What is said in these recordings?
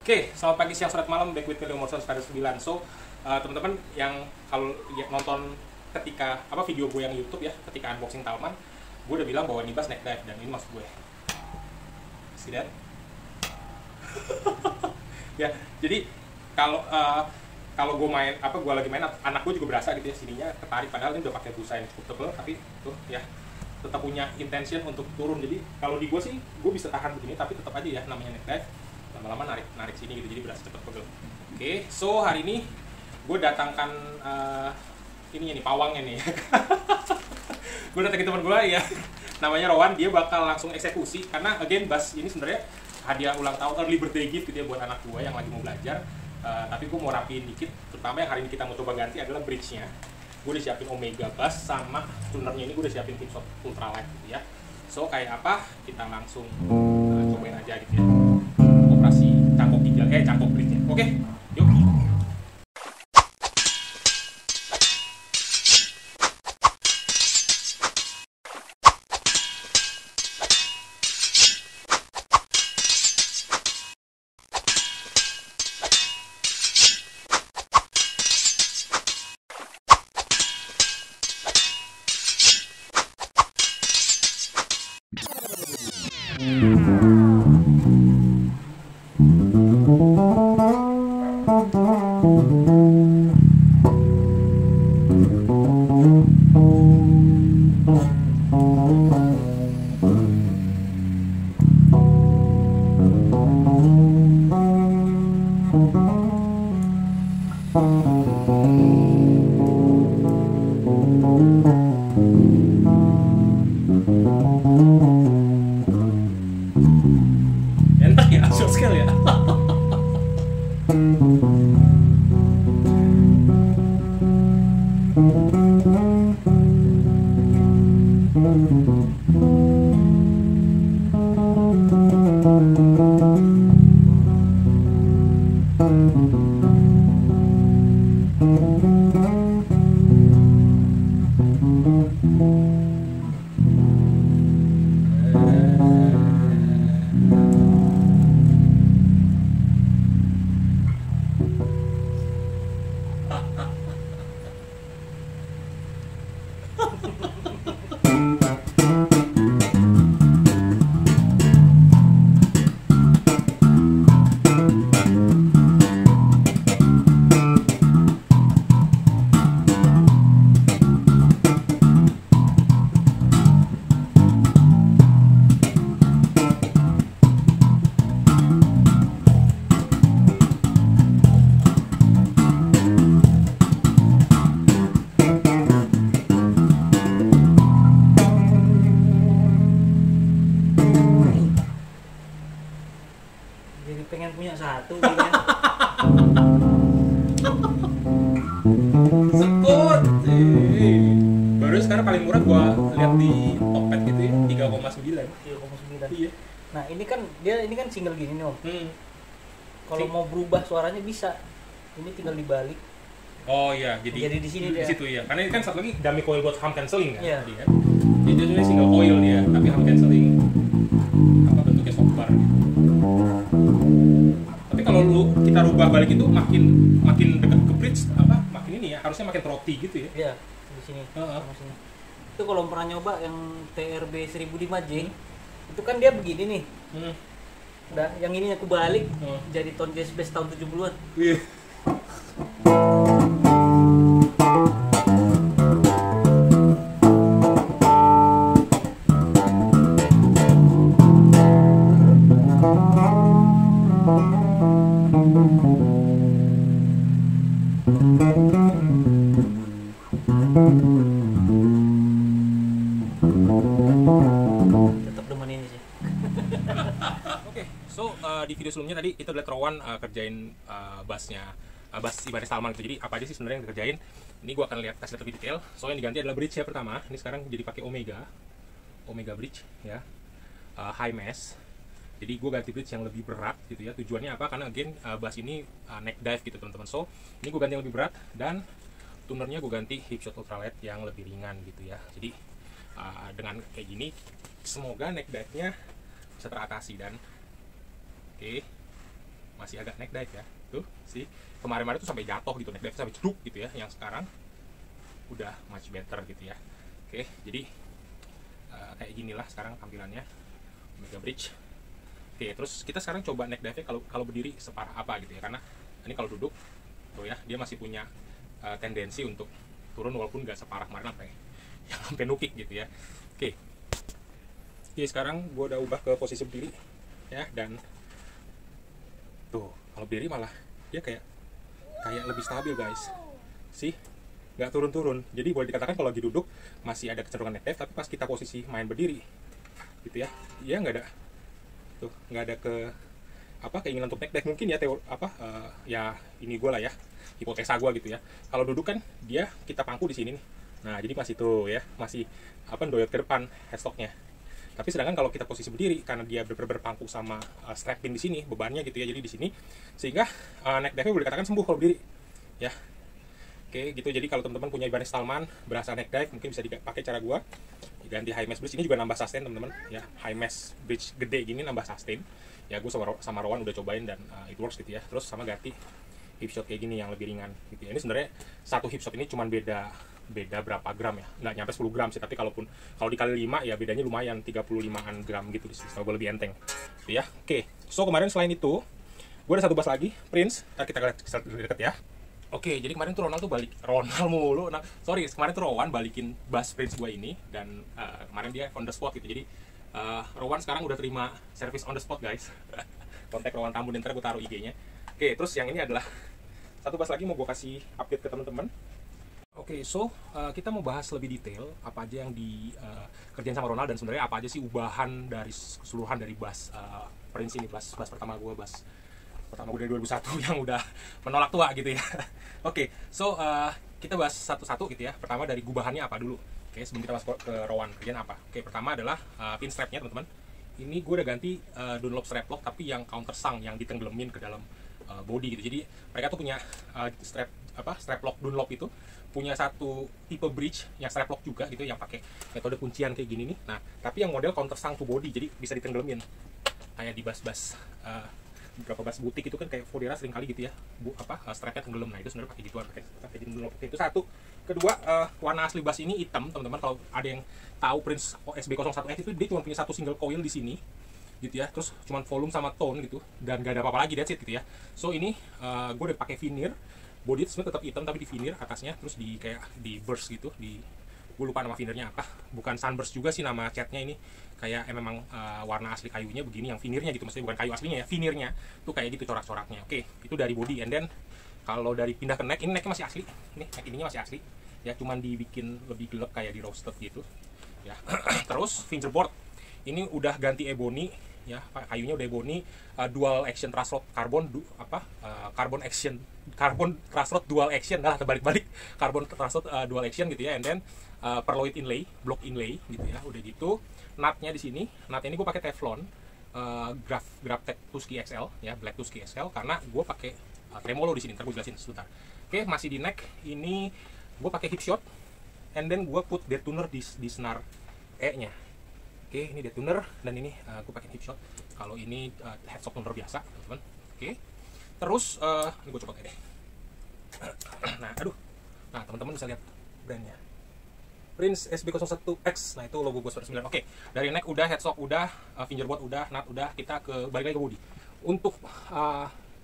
Oke, selamat pagi, siang, sore, malam, back with Kelly Umur 9. So, teman-teman yang kalau nonton ketika video gue yang YouTube ya, ketika unboxing Talman, gue udah bilang bahwa ini bass neck dive dan ini maksud gue. See that? Ya, jadi kalau gue main gue lagi main, anak gue juga berasa gitu ya, sininya ketarik, padahal ini udah pakai busa yang cukup tebal, tapi tuh ya tetap punya intention untuk turun. Jadi kalau di gue sih gue bisa tahan begini, tapi tetap aja ya namanya neck dive, lama-lama narik sini gitu, jadi berasa cepet pegel. Oke, so hari ini gue datangkan ininya nih, pawangnya nih. Gue datangin teman gue ya, namanya Rowan. Dia bakal langsung eksekusi karena again bass ini sebenarnya hadiah ulang tahun, early birthday gift gitu ya buat anak gue yang lagi mau belajar. Tapi gue mau rapiin dikit, terutama yang hari ini kita mau coba ganti adalah bridge-nya. Gue udah siapin Omega Bass sama tunernya ini gue udah siapin Hipshot Ultralight gitu ya. So kayak apa, kita langsung cobain aja gitu ya, operasi cangkok bridge-nya. Oke, yuk. Enak ya, short scale ya. Jadi pengen punya satu gitu kan. Sekut. Baru sekarang paling murah gua lihat di Tokped gitu ya, 3,9. 3,9. Iya. Nah, ini kan single gini nih, Om. Kalau Si- mau berubah suaranya bisa. Ini tinggal dibalik. Oh iya, jadi di sini di dia. situ ya. Karena ini kan satu lagi dummy coil buat hum cancelling kan Iya. tadi kan. Jadi dia single coil dia, tapi hum cancelling bentuknya softbar gitu. Tapi kalau kita rubah balik itu makin dekat ke bridge makin ini ya, harusnya makin throaty gitu ya. Iya, di sini. Heeh. Sama sini. Itu kalau pernah nyoba yang TRB 1005J, itu kan dia begini nih. Udah, yang ininya aku balik jadi tone jazz bass tahun 70-an. Iya. Tetap demen ini sih. Oke, so di video sebelumnya tadi kita lihat Rowan kerjain bassnya, bass Ibanez Talman gitu. Jadi apa aja sih sebenarnya yang dikerjain? Ini gua akan lihat kasih lebih detail. So yang diganti adalah bridge ya pertama. Ini sekarang jadi pakai Omega bridge ya, high mass. Jadi gue ganti bridge yang lebih berat gitu ya. Tujuannya apa? Karena again bass ini neck dive gitu teman-teman. So ini gue ganti yang lebih berat dan tunernya gue ganti Hipshot Ultralight yang lebih ringan gitu ya. Jadi dengan kayak gini semoga neck dive-nya bisa teratasi dan oke. masih agak neck dive ya. Tuh sih kemarin-kemarin tuh sampai jatuh gitu, neck dive sampai ceduk gitu ya. Yang sekarang udah much better gitu ya. Oke, jadi kayak ginilah sekarang tampilannya Omega Bridge. Oke, terus kita sekarang coba neck dive kalau berdiri separah apa gitu ya, karena ini kalau duduk tuh ya dia masih punya tendensi untuk turun walaupun nggak separah kemarin sampai nukik gitu ya. Oke, sekarang gue udah ubah ke posisi berdiri ya, dan tuh kalau berdiri malah dia kayak lebih stabil guys, sih nggak turun-turun. Jadi boleh dikatakan kalau lagi duduk masih ada kecenderungan neck dive, tapi pas kita posisi main berdiri gitu ya, dia nggak ada keinginan untuk neck dive. Mungkin ya ya ini gue lah ya, hipotesa gue gitu ya. Kalau duduk kan kita pangku di sini nih, nah jadi masih tuh ya, masih doyot ke depan headstocknya. Tapi sedangkan kalau kita posisi berdiri, karena dia berpangku sama strap pin di sini bebannya gitu ya, jadi di sini sehingga neck dive boleh dikatakan sembuh kalau berdiri ya. Oke gitu. Jadi kalau teman-teman punya Ibanez Stallman berasa neck dive, mungkin bisa dipakai cara gua ganti high mesh bridge. Ini juga nambah sustain teman-teman ya, high mesh bridge gede gini nambah sustain ya. Gue sama Rowan udah cobain dan it works gitu ya. Terus sama ganti hip shot kayak gini yang lebih ringan gitu ya. Ini sebenarnya satu hip shot ini cuman beda berapa gram ya, nggak nyampe 10 gram sih, tapi kalau dikali 5 ya bedanya lumayan, 35an gram gitu, semoga lebih enteng gitu ya. Oke, so kemarin selain itu gue ada satu bass lagi, Prince. Ntar kita lihat deket ya. Oke, jadi kemarin tuh Ronald mulu. Nah, sorry, kemarin tuh Rowan balikin bass Prince gue ini, dan kemarin dia on the spot gitu. Jadi Rowan sekarang udah terima service on the spot guys. Kontak Rowan Tambun, ntar gue taruh IG-nya. Oke, terus yang ini adalah satu bass lagi mau gue kasih update ke teman-teman. Oke, so kita mau bahas lebih detail apa aja yang dikerjain sama Ronald, dan sebenarnya apa aja sih ubahan dari keseluruhan dari bass Prince ini, bass pertama gue dari 2001 yang udah menolak tua gitu ya. Oke, so kita bahas satu-satu gitu ya. Pertama dari gubahannya apa dulu. Oke, sebelum kita masuk ke Rowan, kerjaan apa. Oke, pertama adalah pin strapnya teman-teman. Ini gue udah ganti Dunlop strap lock, tapi yang countersunk, yang ditenggelamin ke dalam body gitu. Jadi mereka tuh punya strap lock Dunlop itu punya satu tipe bridge yang strap lock juga gitu, yang pakai metode kuncian kayak gini nih. Nah, tapi yang model countersunk to body, jadi bisa ditenggelamin kayak di bass beberapa bass butik itu kan kayak Fodera sering kali gitu ya, strapnya tenggelam. Nah itu sebenarnya pakai gituan, pakai Dunlop. Itu satu. Kedua, warna asli bass ini hitam teman-teman. Kalau ada yang tahu Prince SB01F itu dia cuma punya satu single coil di sini gitu ya, terus cuma volume sama tone gitu, dan gak ada apa-apa lagi, that's it gitu ya. So ini gue udah pakai veneer, body sebenarnya tetap hitam tapi di veneer atasnya, terus di burst gitu, gue lupa nama veneernya apa, bukan sunburst juga sih nama catnya ini, kayak memang warna asli kayunya begini, yang veneernya gitu, maksudnya bukan kayu aslinya ya, veneernya tuh kayak gitu corak-coraknya. Oke, itu dari body. And then kalau dari pindah ke neck, ini necknya masih asli, ini neck ininya masih asli ya, cuman dibikin lebih gelap kayak di roasted gitu ya. Terus fingerboard ini udah ganti ebony ya, kayunya udah ebony, dual action truss rod carbon truss rod dual action, nah terbalik-balik, carbon truss rod dual action gitu ya. And then perloid inlay, block inlay gitu ya. Udah gitu nutnya di sini, nutnya ini gue pakai Teflon Graptec Tusky XL ya, Black Tusky XL, karena gue pakai tremolo di sini. Ntar gue jelasin sebentar. Oke, masih di neck ini gue pakai hip shot, and then gue put dead tuner di senar E nya. Oke, ini dead tuner, dan ini gue pakai hip shot. Kalau ini headstock tuner biasa teman-teman. Oke, terus ini gue coba kayak deh. Nah teman-teman bisa lihat brandnya Prince SB01X. Nah itu logo gue 9. Oke, dari neck udah, headstock udah, fingerboard udah, nut udah, kita balik lagi ke body. Untuk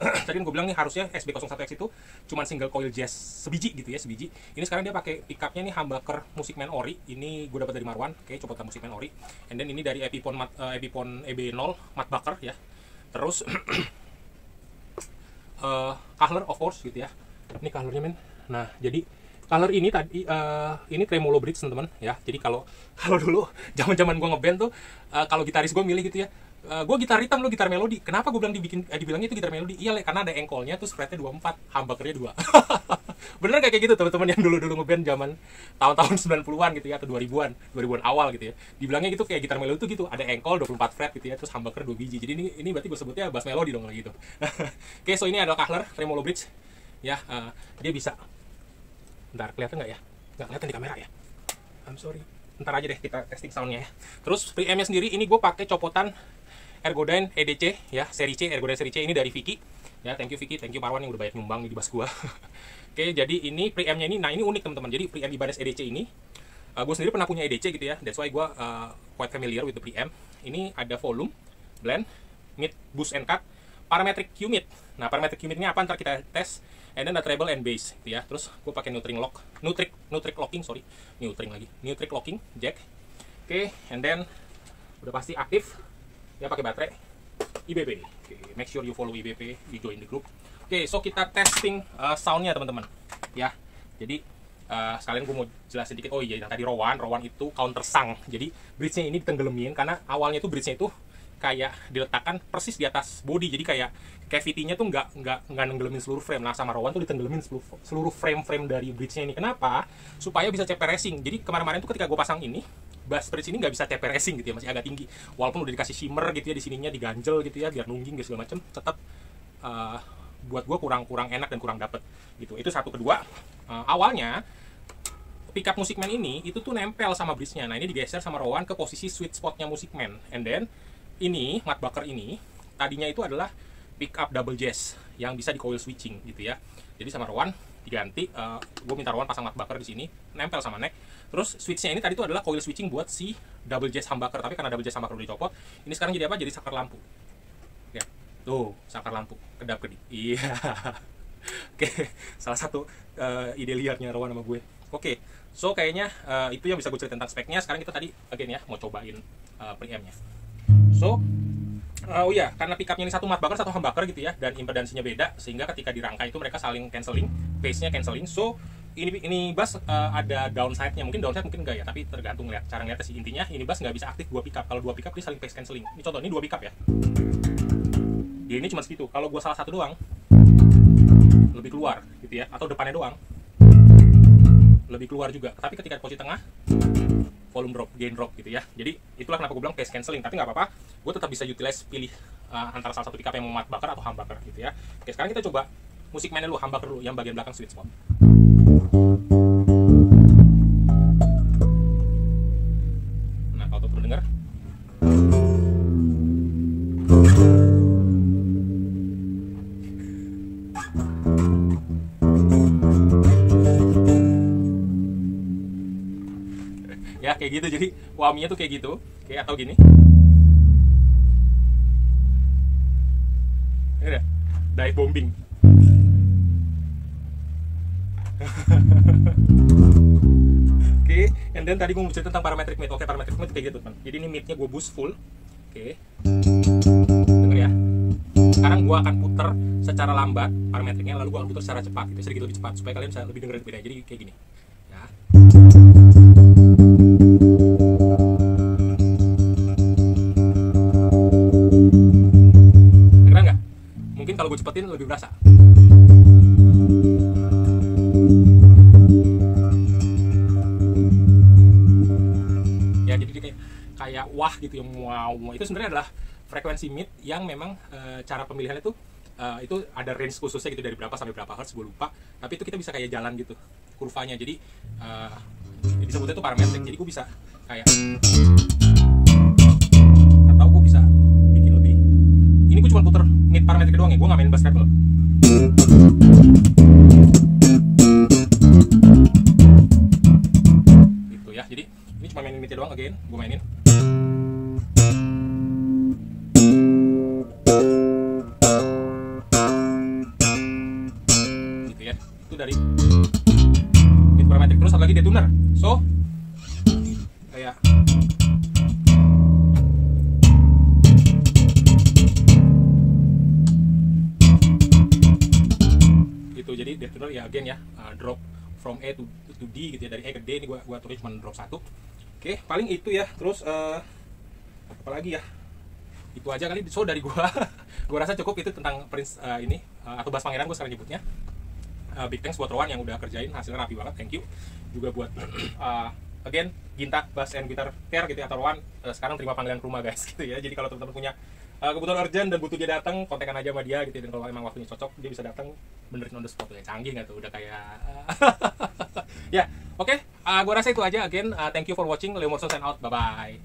tadi gue bilang nih harusnya SB01X itu cuma single coil jazz sebiji gitu ya, sebiji. Ini sekarang dia pakai pickupnya nih humbucker Musicman Ori. Ini gue dapat dari Marwan. Oke, coba Musicman Ori. And then ini dari Epiphone EB0 Matbucker ya. Terus color of course gitu ya. Ini colornya men. Nah jadi color ini tadi ini tremolo bridge teman-teman ya. Jadi kalau dulu zaman gue ngeband tuh kalau gitaris gue milih gitu ya, gue gitar hitam, lu gitar melodi. Kenapa gue bilang dibilangnya itu gitar melodi? Iya, karena ada engkolnya tuh fretnya 24, humbuckernya 2. Bener kayak gitu teman-teman yang dulu ngeband zaman tahun-tahun 90-an gitu ya, atau 2000-an awal gitu ya. Dibilangnya gitu kayak gitar melodi tuh gitu, ada engkol 24 fret gitu ya, terus humbucker 2 biji. Jadi ini berarti gue sebutnya bass melodi dong gitu. Oke, so ini adalah Kahler tremolo bridge ya. Dia bisa, bentar kelihatan nggak ya? Nggak kelihatan di kamera ya, I'm sorry. Ntar aja deh kita testing soundnya ya. Terus preampnya sendiri ini gue pakai copotan Ergodyne EDC ya, seri C, Ergodyne seri C ini dari Vicky. Ya, thank you Vicky, thank you Parwan yang udah banyak nyumbang nih di bass gua. Oke, jadi ini preampnya ini, nah ini unik teman-teman. Jadi preamp Ibanez EDC ini, gue sendiri pernah punya EDC gitu ya. That's why gue quite familiar with the preamp. Ini ada volume, blend, mid, boost and cut, parametric Q-mid. Nah, parametric Q-midnya apa? Ntar kita tes. And then ada treble and bass gitu ya. Terus gue pakai neutring locking jack. Oke, and then udah pasti aktif. Ya pakai baterai IBP. Oke, make sure you follow IBP, you join the group. Oke, so kita testing soundnya teman-teman. Ya, jadi sekalian gue mau jelasin dikit. Oh iya, yang tadi Rowan itu counter sang. Jadi bridge-nya ini ditenggelamin karena awalnya tuh bridge-nya itu kayak diletakkan persis di atas body. Jadi kayak cavity-nya tuh nggak nenggelamin seluruh frame. Nah, sama Rowan tuh ditenggelamin seluruh frame dari bridge-nya ini. Kenapa? Supaya bisa CP racing. Jadi kemarin-kemarin tuh ketika gue pasang ini, bass bridge ini nggak bisa CP racing gitu ya, masih agak tinggi. Walaupun udah dikasih shimmer gitu ya di sininya, diganjel gitu ya biar nungging gitu segala macam, tetap buat gue kurang enak dan kurang dapet gitu. Itu satu. Kedua, awalnya pickup Musicman ini itu tuh nempel sama bridge-nya. Nah, ini digeser sama Rowan ke posisi sweet spot-nya Musicman. And then ini Mudbucker ini tadinya itu adalah pickup double jazz yang bisa di coil switching gitu ya. Jadi sama Rowan diganti, gue minta Rowan pasang Mudbucker di sini, nempel sama neck. Terus switch-nya ini tadi itu adalah coil switching buat si double jazz humbucker, tapi karena double jazz humbucker udah dicopot, ini sekarang jadi apa? Jadi saklar lampu. Ya, tuh saklar lampu, kedap-kedip. Iya. Oke, salah satu ide liarnya Rowan sama gue. Oke, so kayaknya itu yang bisa gue cerita tentang speknya. Sekarang kita tadi again ya mau cobain preampnya. So, oh iya, karena pickupnya ini satu Mudbucker satu humbucker gitu ya, dan impedansinya beda, sehingga ketika dirangkai itu mereka saling cancelling, phase-nya cancelling. So ini bass ada downside-nya, mungkin downside mungkin enggak ya, tapi tergantung lihat cara ngeliatnya sih. Intinya ini bass nggak bisa aktif dua pickup. Kalau dua pickup dia saling phase cancelling. Ini contoh, ini dua pickup ya. Dia ini cuma segitu. Kalau gua salah satu doang, lebih keluar gitu ya, atau depannya doang lebih keluar juga. Tapi ketika di posisi tengah, volume drop, gain drop gitu ya. Jadi itulah kenapa gue bilang phase cancelling. Tapi nggak apa-apa, gue tetap bisa utilize pilih antara salah satu pickup yang mau Mudbucker atau humbucker gitu ya. Oke, sekarang kita coba Musicman dulu, humbucker dulu, yang bagian belakang sweet spot. Nah, kalau perlu dengar. Ya kayak gitu, jadi waminya tuh kayak gitu, kayak atau gini. Ini udah dive bombing. Oke, and then tadi gue mau cerita tentang parametric mid. Oke, parametric mid kayak gitu teman. Jadi ini midnya gue boost full. Oke, denger ya. Sekarang gue akan puter secara lambat parametriknya, lalu gue akan puter secara cepat, gitu, sedikit lebih cepat supaya kalian bisa lebih dengerin bedanya. Jadi kayak gini. Ya. Keren nggak? Mungkin kalau gue cepetin lebih berasa. Ya, jadi kayak wah gitu yang wow. Itu sebenarnya adalah frekuensi mid yang memang cara pemilihannya tuh itu ada range khususnya gitu, dari berapa sampai berapa hertz gue lupa. Tapi itu kita bisa kayak jalan gitu kurvanya. Jadi disebutnya itu parametrik. Jadi gue bisa kayak, atau gue bisa bikin lebih. Ini gue cuma puter mid parametrik doang ya, gue nggak main bass treble. Gitu ya. Jadi ini cuma mainin midnya doang, again gue mainin. Gitu ya. Itu dari mid parametrik. Terus satu lagi detuner. So kayak gitu. Jadi detuner ya again ya, drop from A to D gitu ya, dari A ke D. Ini gua tulis cuma drop 1. Oke, paling itu ya. Terus apa lagi ya, itu aja kali. So dari gua gua rasa cukup itu tentang Prince ini atau Bass Pangeran gua sekarang nyebutnya. Big thanks buat Rowan yang udah kerjain, hasilnya rapi banget. Thank you juga buat again Ginta Bass and Guitar Care gitu ya, atau Rowan sekarang terima panggilan ke rumah guys gitu ya. Jadi kalau teman-teman punya kebutuhan urgent dan butuh dia datang, kontekan aja sama dia gitu ya. Dan kalau emang waktunya cocok, dia bisa datang benerin on the spot ya. Canggih nggak tuh, udah kayak ya. Oke, gua rasa itu aja. Again thank you for watching. Leo Morrison sign out, bye bye.